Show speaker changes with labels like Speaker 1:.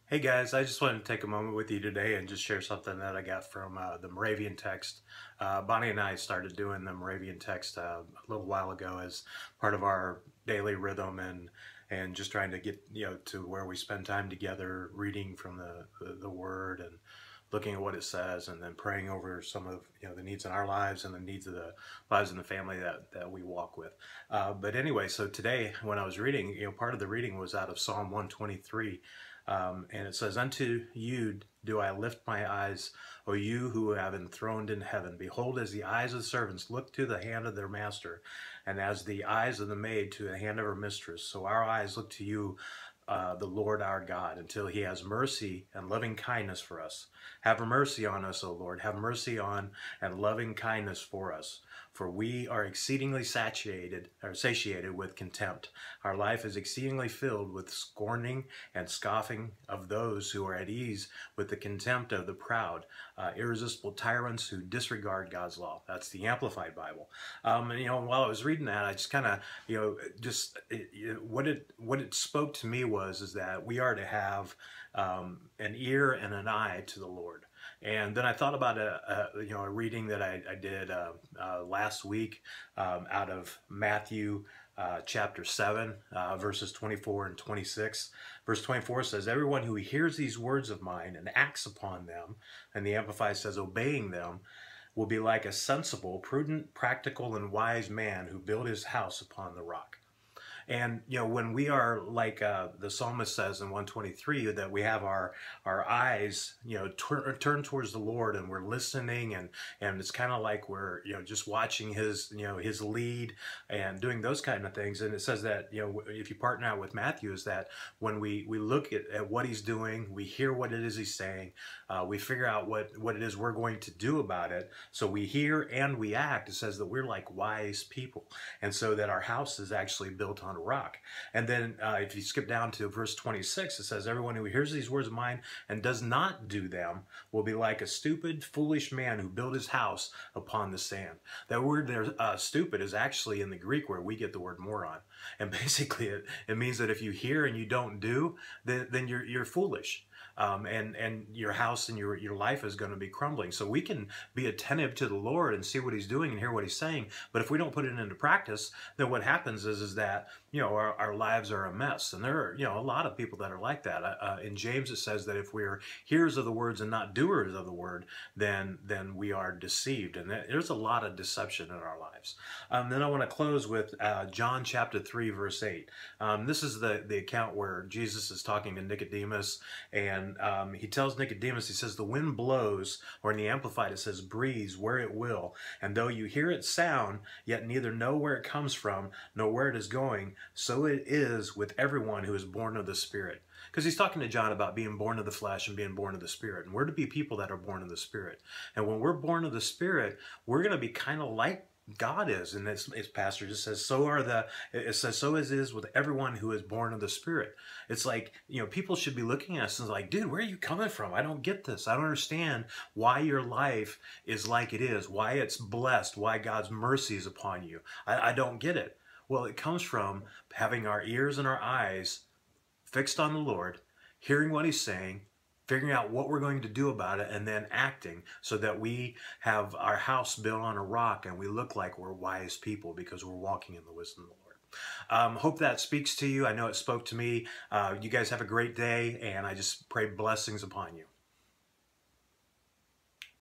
Speaker 1: Hey guys, I just wanted to take a moment with you today and just share something that I got from the Moravian text. Bonnie and I started doing the Moravian text a little while ago as part of our daily rhythm and just trying to get to where we spend time together reading from the Word and looking at what it says and then praying over some of the needs in our lives and the needs of the lives in the family that we walk with. But anyway, so today when I was reading, part of the reading was out of Psalm 123. And it says, "Unto you do I lift my eyes, O you who have enthroned in heaven. Behold, as the eyes of the servants look to the hand of their master, and as the eyes of the maid to the hand of her mistress, so our eyes look to you, the Lord our God, until he has mercy and loving kindness for us. Have mercy on us, O Lord. Have mercy on and loving kindness for us. For we are exceedingly satiated with contempt. Our life is exceedingly filled with scorning and scoffing of those who are at ease with the contempt of the proud, irresistible tyrants who disregard God's law." That's the Amplified Bible. And while I was reading that, I just kind of, what it spoke to me is that we are to have an ear and an eye to the Lord. And then I thought about a reading that I did last week out of Matthew chapter 7, verses 24 and 26. Verse 24 says, "Everyone who hears these words of mine and acts upon them," and the Amplified says obeying them, "will be like a sensible, prudent, practical, and wise man who built his house upon the rock." And when we are like the psalmist says in 123, that we have our eyes turned towards the Lord, and we're listening, and it's kind of like we're just watching his lead and doing those kind of things. And it says that if you partner out with Matthew, is that when we look at what he's doing, we hear what it is he's saying, we figure out what it is we're going to do about it. So we hear and we act. It says that we're like wise people, and so that our house is actually built on a rock. And then if you skip down to verse 26, it says, "Everyone who hears these words of mine and does not do them will be like a stupid, foolish man who built his house upon the sand." That word there, stupid, is actually in the Greek where we get the word moron. And basically it means that if you hear and you don't do, then you're foolish. And your house and your life is going to be crumbling. So we can be attentive to the Lord and see what he's doing and hear what he's saying. But if we don't put it into practice, then what happens is that our lives are a mess. And there are a lot of people that are like that. In James it says that if we're hearers of the words and not doers of the word, then we are deceived. And there's a lot of deception in our lives. Then I want to close with John chapter 3 verse 8. This is the account where Jesus is talking to Nicodemus, and he tells Nicodemus, he says, "The wind blows," or in the Amplified it says, "breathes where it will, and though you hear its sound, yet neither know where it comes from, nor where it is going, so it is with everyone who is born of the Spirit." Because he's talking to John about being born of the flesh and being born of the Spirit. And we're to be people that are born of the Spirit. And when we're born of the Spirit, we're going to be kind of like God is. And his pastor just says, it says, "So as it is with everyone who is born of the Spirit." It's like, people should be looking at us and like, "Dude, where are you coming from? I don't get this. I don't understand why your life is like it is, why it's blessed, why God's mercy is upon you. I don't get it." Well, it comes from having our ears and our eyes fixed on the Lord, hearing what he's saying, figuring out what we're going to do about it, and then acting so that we have our house built on a rock and we look like we're wise people because we're walking in the wisdom of the Lord. Hope that speaks to you. I know it spoke to me. You guys have a great day, and I just pray blessings upon you.